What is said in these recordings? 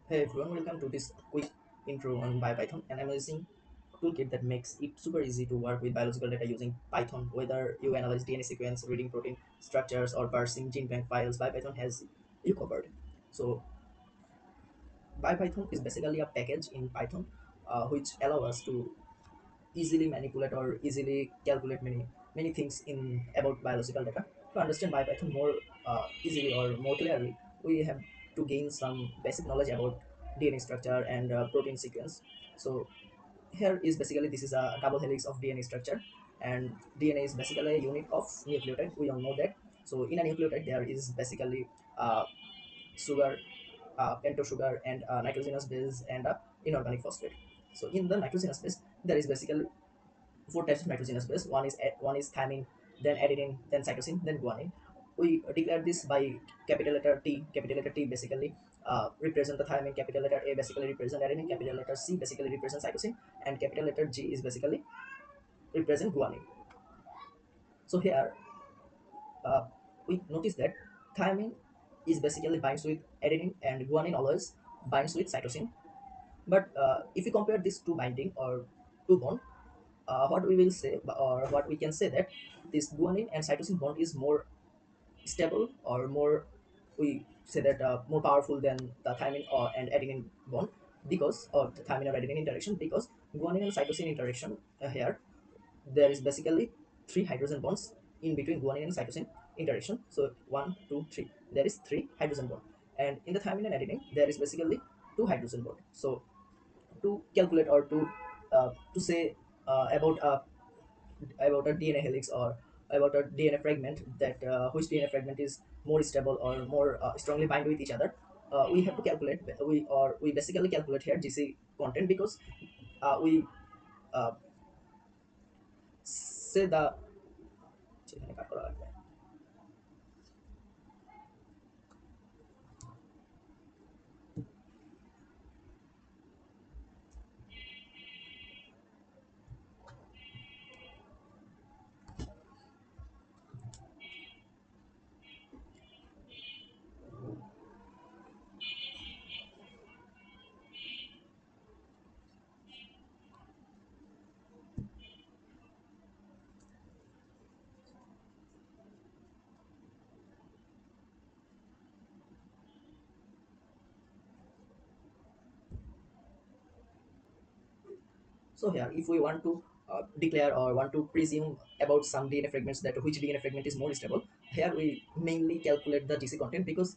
Hey everyone, welcome to this quick intro on Biopython, an amazing toolkit that makes it super easy to work with biological data using Python. Whether you analyze DNA sequence, reading protein structures, or parsing gene bank files, Biopython has you covered. So Biopython is basically a package in Python which allow us to easily manipulate or easily calculate many things in about biological data. To understand Biopython more easily or more clearly, we have to gain some basic knowledge about DNA structure and protein sequence. So here is basically this is a double helix of DNA structure, and DNA is basically a unit of nucleotide. We all know that. So in a nucleotide there is basically uh, sugar, pentose sugar, and nitrogenous base and inorganic phosphate. So in the nitrogenous base there is basically four types of nitrogenous base. One is thymine, then adenine, then cytosine, then guanine. We declare this by capital letter T. Capital letter T basically represent the thymine. Capital letter A basically represent adenine. Capital letter C basically represent cytosine, and capital letter G is basically represent guanine. So here uh, we notice that thymine is basically binds with adenine, and guanine always binds with cytosine. But if you compare these two binding or two bond, what we will say or what we can say that this guanine and cytosine bond is more stable or more, we say that more powerful than the thymine or and adenine bond, because of the thymine or adenine interaction, because guanine and cytosine interaction here there is basically three hydrogen bonds in between guanine and cytosine interaction. So one, two, three, there is three hydrogen bond, and in the thymine and adenine there is basically two hydrogen bond. So to calculate or to say about a DNA helix or about a DNA fragment, that which DNA fragment is more stable or more strongly bind with each other, we have to calculate, we basically calculate here GC content, because we uh, say the so here if we want to declare or want to presume about some DNA fragments, that which DNA fragment is more stable, here we mainly calculate the GC content, because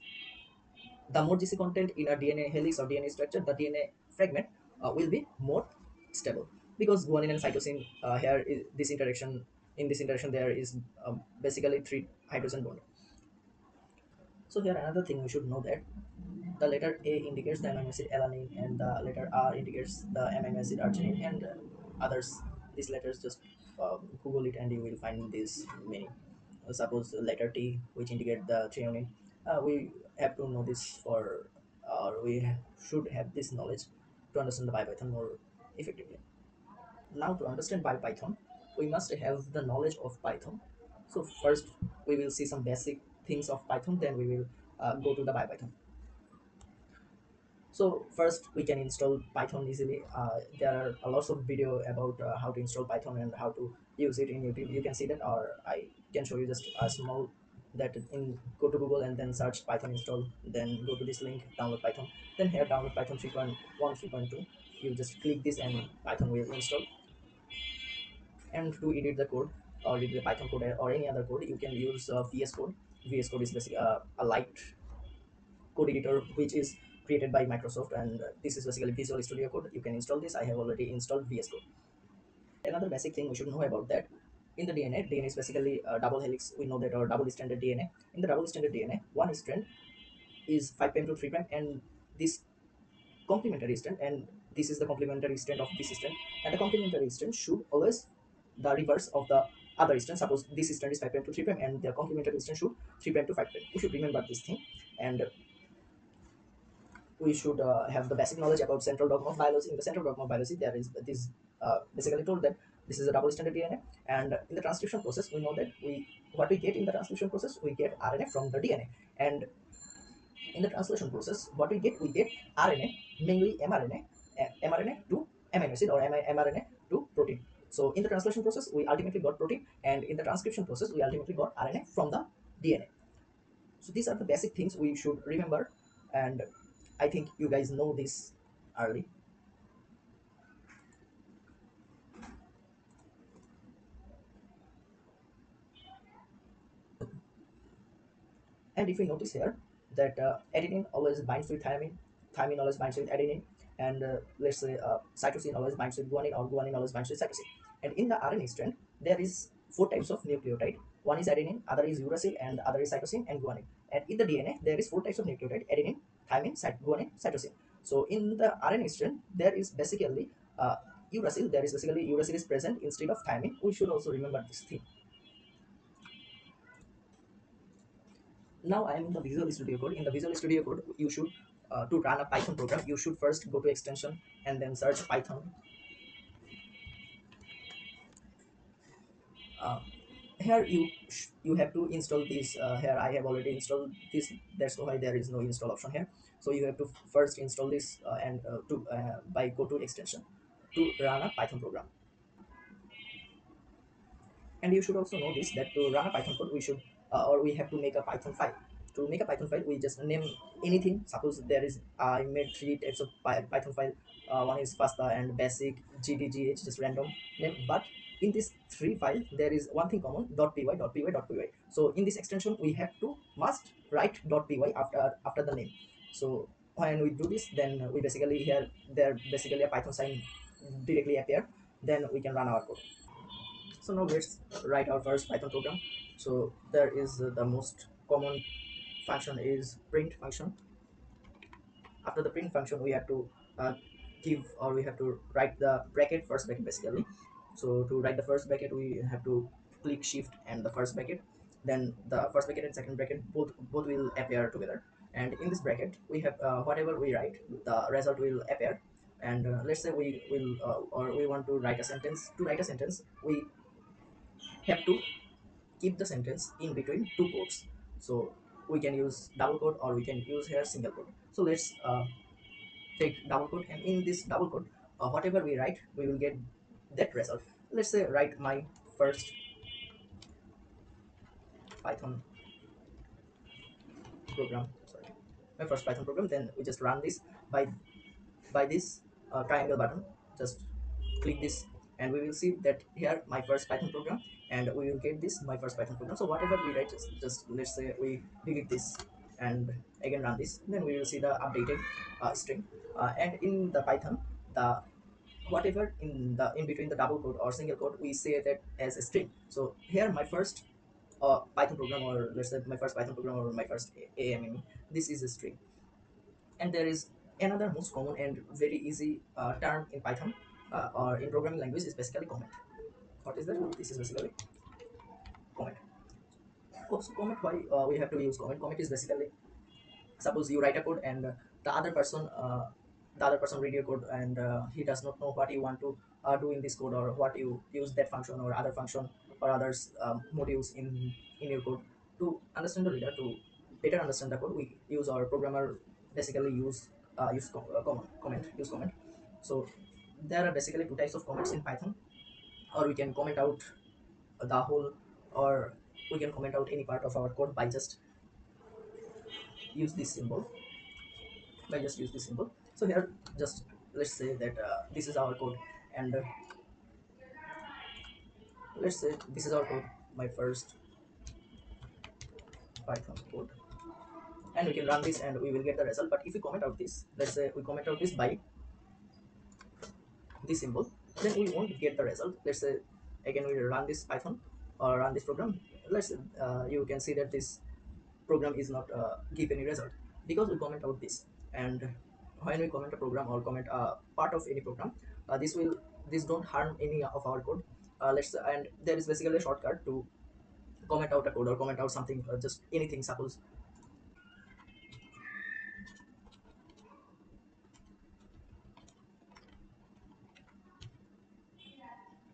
the more GC content in a DNA helix or DNA structure, the DNA fragment will be more stable, because guanine and cytosine here is this interaction, in this interaction there is basically three hydrogen bond. So here another thing we should know that the letter A indicates the amino acid alanine, and the letter R indicates the amino acid arginine, and others. These letters just Google it and you will find these many. Suppose letter T, which indicate the threonine. We have to know this for, or we should have this knowledge to understand the Python more effectively. Now to understand Python, we must have the knowledge of Python. So first we will see some basic things of Python, then we will go to the Python. So first we can install Python easily. There are a lots of video about how to install Python and how to use it in YouTube. You can see that, or I can show you just a small, that in go to Google and then search Python install, then go to this link, download Python, then here download Python 3.1, 3.2. You just click this and Python will install. And to edit the code or edit the Python code or any other code, you can use VS Code. VS Code is basically a light code editor which is created by Microsoft, and this is basically Visual Studio Code. You can install this. I have already installed VS Code. Another basic thing we should know about that, in the DNA is basically a double helix. We know that, or double stranded DNA. In the double stranded DNA, one strand is 5' to 3', and this complementary strand, and this is the complementary strand of this strand, and the complementary strand should always the reverse of the other strand. Suppose this strand is 5' to 3', and the complementary strand should 3' to 5'. We should remember this thing, and we should have the basic knowledge about central dogma of biology. In the central dogma of biology, there is this basically told that this is a double-stranded DNA, and in the transcription process, we know that we what we get in the transcription process, we get RNA from the DNA, and In the translation process, what we get RNA, mainly mRNA, mRNA to amino acid or mRNA to protein. So in the translation process, we ultimately got protein, and in the transcription process, we ultimately got RNA from the DNA. So these are the basic things we should remember, and I think you guys know this early. And if we notice here that adenine always binds with thymine, thymine always binds with adenine, and let's say cytosine always binds with guanine, or guanine always binds with cytosine. And in the RNA strand, there is four types of nucleotide. One is adenine, other is uracil, and other is cytosine and guanine. And in the DNA, there is four types of nucleotide: adenine, thymine, guanine, cytosine. So in the RNA strand, there is basically uracil. There is basically uracil is present instead of thymine. We should also remember this thing. Now I am in the Visual Studio Code. In the Visual Studio Code, you should to run a Python program, you should first go to extension and then search Python. Uh, Here you have to install this. Here I have already installed this. That's why there is no install option here. So you have to first install this and to by go to extension to run a Python program. And you should also know this, that to run a Python code, we should or we have to make a Python file. To make a Python file, we just name anything. Suppose there is I made three types of Python file. One is pasta and basic, gdgh, just random name. But in this three file, there is one thing common: .py, .py, .py. So in this extension, we have to must write .py after the name. So when we do this, then we basically here there basically a Python sign directly appear. Then we can run our code. So now let's write our first Python program. So there is the most common function is print function. After the print function, we have to give, or we have to write the bracket, first bracket basically. So to write the first bracket, we have to click shift and the first bracket. Then the first bracket and second bracket both will appear together. And in this bracket, we have whatever we write, the result will appear. And let's say we will or we want to write a sentence. To write a sentence, we have to keep the sentence in between two quotes. So we can use double quote, or we can use here single quote. So let's take double quote, and in this double quote, whatever we write, we will get that result. Let's say write my first Python program. Sorry, my first Python program. Then we just run this by this triangle button. Just click this, and we will see that here my first Python program, and we will get this my first Python program. So whatever we write, just let's say we delete this and again run this, then we will see the updated string. And in the Python, the whatever in between the double quote or single quote, we say that as a string. So here my first Python program, or let's say my first Python program, or my first AMM, this is a string. And there is another most common and very easy term in Python or in programming language, is basically comment. What is that? This is basically comment. Oh, so comment, why we have to use comment? Comment is basically, suppose you write a code, and the other person read your code, and he does not know what you want to do in this code, or what you use that function or other function or others modules in your code. To understand the reader, to better understand the code, we use our programmer basically comment, use comment. So there are basically two types of comments in Python. Or we can comment out the whole, or we can comment out any part of our code by just use this symbol. Use this symbol. So here, just let's say that this is our code, and let's say this is our code, my first Python code, and we can run this and we will get the result. But if we comment out this, let's say we comment out this by this symbol, then we won't get the result. Let's say again we run this Python or run this program. Let's You can see that this program is not give any result, because we comment out this. And when we comment a program or comment a part of any program, this don't harm any of our code. And there is basically a shortcut to comment out a code or comment out something, just anything. Suppose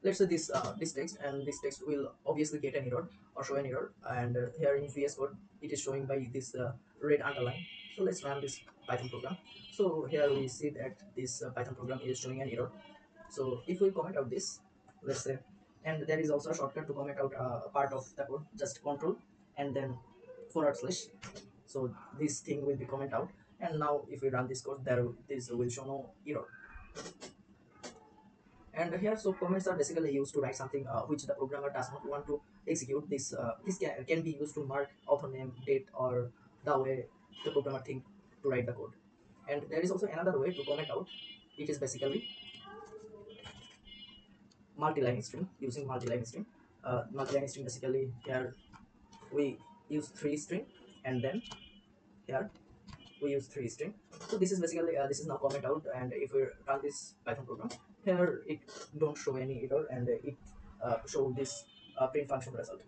let's say this text, and this text will obviously get an error or show an error. And here in VS Code, it is showing by this red underline. So let's run this Python program. So here we see that this Python program is showing an error. So if we comment out this, let's say, and there is also a shortcut to comment out a part of the code, just control and then forward slash. So this thing will be comment out, and now if we run this code, this will show no error. And here, so comments are basically used to write something which the programmer does not want to execute. This can be used to mark author name, date, or the way the programmer think to write the code. And there is also another way to comment out. It is basically multi-line string, using multi-line string. Multi-line string, basically here we use three string, and then here we use three string. So this is basically this is now comment out, and if we run this Python program, here it don't show any error, and it show this print function result.